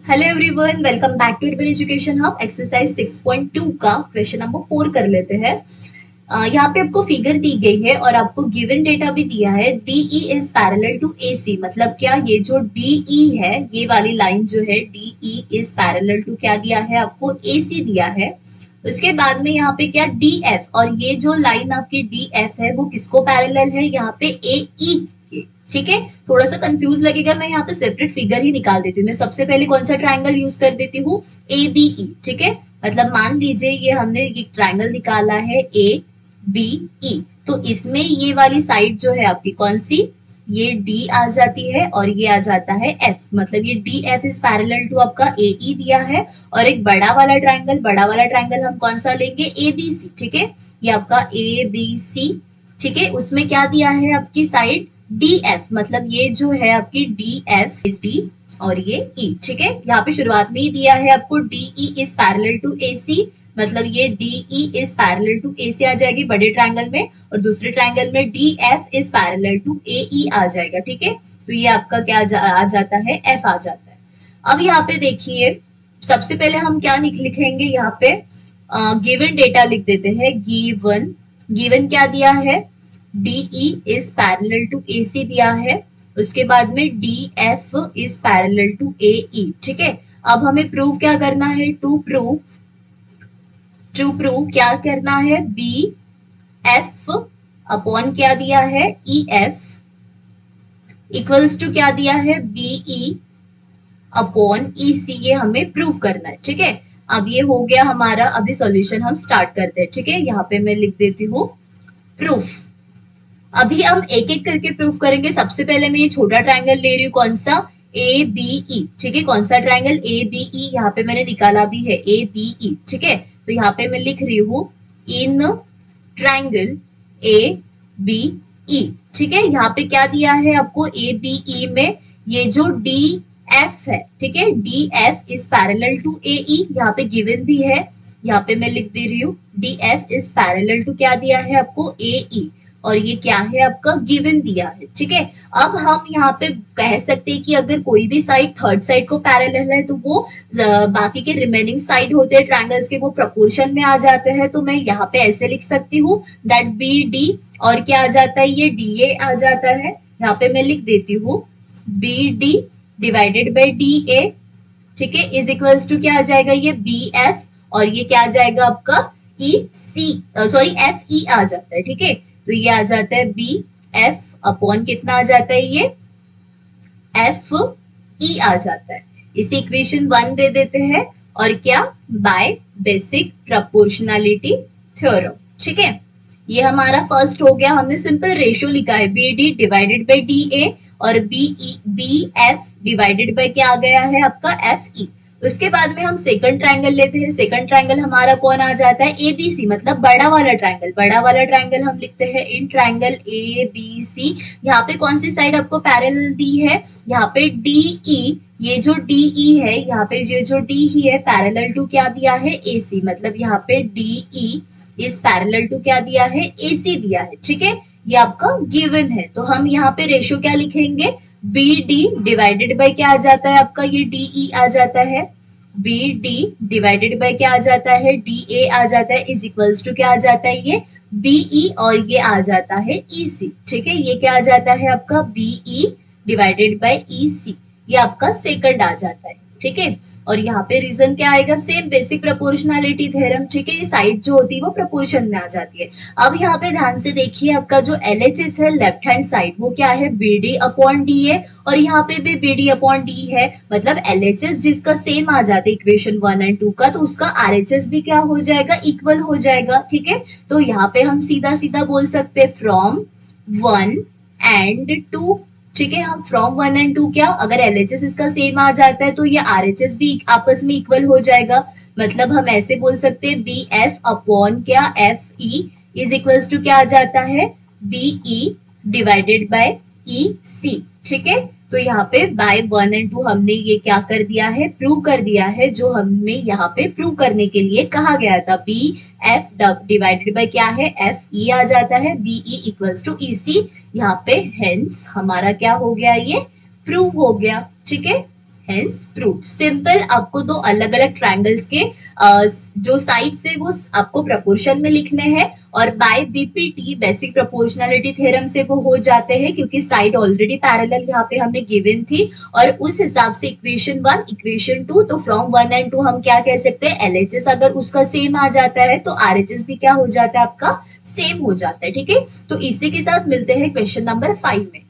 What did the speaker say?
Hello everyone, welcome back to urban education hub. Exercise 6.2 का question number 4 कर लेते हैं। यहाँ पे आपको फिगर दी गई है और आपको गिवन डेटा भी दिया है। DE is parallel to AC, मतलब क्या ये जो DE है, ये वाली लाइन जो है DE इज पैरेलल टू क्या दिया है आपको, AC दिया है। उसके बाद में यहाँ पे क्या DF, और ये जो लाइन आपकी DF है वो किसको पैरेलल है, यहाँ पे AE के। ठीक है, थोड़ा सा कंफ्यूज लगेगा, मैं यहाँ पे सेपरेट फिगर ही निकाल देती हूँ। मैं सबसे पहले कौन सा ट्रायंगल यूज कर देती हूँ, ABE। ठीक है, मतलब मान लीजिए ये हमने ये ट्रायंगल निकाला है ABE, तो इसमें ये वाली साइड जो है आपकी कौन सी, ये D आ जाती है और ये आ जाता है F, मतलब ये DF इज पैरेलल टू आपका AE दिया है। और एक बड़ा वाला ट्रायंगल हम कौन सा लेंगे, ABC। ठीक है, ये आपका ABC। ठीक है, उसमें क्या दिया है आपकी साइड DF, मतलब ये जो है आपकी DF, D और ये E। ठीक है, यहाँ पे शुरुआत में ही दिया है आपको DE is parallel to AC, मतलब ये DE is parallel to AC आ जाएगी बड़े ट्रायंगल में, और दूसरे ट्रायंगल में DF is parallel to AE आ जाएगा। ठीक है, तो ये आपका क्या आ जाता है, F आ जाता है। अब यहाँ पे देखिए, सबसे पहले हम क्या लिखेंगे, यहाँ पे गिवन डेटा लिख देते हैं। गिवन क्या दिया है, DE is parallel to AC दिया है। उसके बाद में DF is parallel to AE। ठीक है, अब हमें प्रूव क्या करना है, टू प्रूव क्या करना है, BF अपॉन क्या दिया है, EF इक्वल्स टू क्या दिया है, BE अपॉन EC, ये हमें प्रूव करना है। ठीक है, अब ये हो गया हमारा। अभी सॉल्यूशन हम स्टार्ट करते हैं। ठीक है, यहाँ पे मैं लिख देती हूँ प्रूफ। अभी हम एक एक करके प्रूफ करेंगे। सबसे पहले मैं ये छोटा ट्रायंगल ले रही हूँ, कौन सा, ABE। ठीक है, कौन सा ट्रायंगल, ABE, यहाँ पे मैंने निकाला भी है ABE। ठीक है, तो यहाँ पे मैं लिख रही हूँ इन ट्रायंगल ABE। ठीक है, यहाँ पे क्या दिया है आपको, ABE में ये जो DF है, ठीक है, DF is parallel to AE, यहाँ पे गिवन भी है। यहाँ पे मैं लिख दे रही हूँ DF इज पैरेलल टू क्या दिया है आपको, AE, और ये क्या है आपका, गिवन दिया है। ठीक है, अब हम यहाँ पे कह सकते हैं कि अगर कोई भी साइड थर्ड साइड को पैरेलल है तो वो बाकी के रिमेनिंग साइड होते हैं ट्रायंगल्स के, वो प्रपोर्शन में आ जाते हैं। तो मैं यहाँ पे ऐसे लिख सकती हूँ दैट BD, और क्या आ जाता है, ये DA आ जाता है। यहाँ पे मैं लिख देती हूँ BD डिवाइडेड बाई DA, ठीक है, इज इक्वल्स टू क्या आ जाएगा, ये BF, और ये क्या आ जाएगा आपका EC, सॉरी FE आ जाता है। ठीक है, तो ये आ जाता है BF अपॉन कितना आ जाता है, ये FE आ जाता है। इसे इक्वेशन 1 दे देते हैं, और क्या, बाय बेसिक प्रोपोर्शनैलिटी थ्योरम। ठीक है, ये हमारा फर्स्ट हो गया। हमने सिंपल रेशियो लिखा है BD डिवाइडेड बाई DA, और BF डिवाइडेड बाई क्या आ गया है आपका, FE। उसके बाद में हम सेकंड ट्रायंगल लेते हैं। सेकंड ट्रायंगल हमारा कौन आ जाता है, ABC, मतलब बड़ा वाला ट्रायंगल। बड़ा वाला ट्रायंगल हम लिखते हैं इन ट्रायंगल ABC। यहाँ पे कौन सी साइड आपको पैरेलल दी है, यहाँ पे DE, ये जो DE है, यहाँ पे ये जो DE है पैरेलल टू क्या दिया है, AC, मतलब यहाँ पे DE इस पैरेलल टू क्या दिया है, AC दिया है। ठीक है, ये आपका गिवन है। तो हम यहाँ पे रेशियो क्या लिखेंगे, BD डिवाइडेड बाय क्या आ जाता है आपका, ये DE आ जाता है। BD डिवाइडेड बाय क्या आ जाता है, DA आ जाता है, इज इक्वल्स टू क्या आ जाता है, ये BE, और ये आ जाता है EC। ठीक है, ये क्या आ जाता है आपका BE डिवाइडेड बाय EC, ये आपका सेकंड आ जाता है। ठीक है, और यहाँ पे रीजन क्या आएगा, सेम बेसिक प्रोपोर्शनैलिटी थ्योरम। ठीक है, ये साइड जो होती है वो प्रोपोर्शन में आ जाती है। अब यहाँ पे ध्यान से देखिए, आपका जो LHS है लेफ्ट हैंड साइड, वो क्या है, BD अपॉन D है, और यहाँ पे भी BD अपॉन D है, मतलब LHS जिसका सेम आ जाता है इक्वेशन 1 एंड 2 का, तो उसका RHS भी क्या हो जाएगा, इक्वल हो जाएगा। ठीक है, तो यहाँ पे हम सीधा सीधा बोल सकते हैं फ्रॉम 1 एंड 2। ठीक है, हम फ्रॉम 1 एंड 2 क्या, अगर LHS इसका सेम आ जाता है तो ये RHS भी आपस में इक्वल हो जाएगा। मतलब हम ऐसे बोल सकते हैं BF अपॉन क्या, FE इज इक्वल्स टू क्या आ जाता है, BE डिवाइडेड बाय EC। ठीक है, तो यहाँ पे बाय 1 एंड 2 हमने ये क्या कर दिया है, प्रूव कर दिया है, जो हमें यहाँ पे प्रूव करने के लिए कहा गया था। BF डिवाइडेड बाय क्या है, FE आ जाता है, BE इक्वल्स टू EC। यहाँ पे हेंस हमारा क्या हो गया, ये प्रूव हो गया। ठीक है, हेंस प्रूव्ड। सिंपल, आपको दो अलग अलग ट्रायंगल्स के जो साइड्स है वो आपको प्रपोर्शन में लिखने हैं और by BPT basic proportionality theorem से वो हो जाते हैं क्योंकि साइड ऑलरेडी पैरेलल यहाँ पे हमें गिवन थी और उस हिसाब से इक्वेशन 1 इक्वेशन 2, तो फ्रॉम 1 एंड 2 हम क्या कह सकते हैं, एलएचएस अगर उसका सेम आ जाता है तो आरएचएस भी क्या हो जाता है आपका सेम हो जाता है। ठीक है, तो इसी के साथ मिलते हैं क्वेश्चन नंबर 5 में।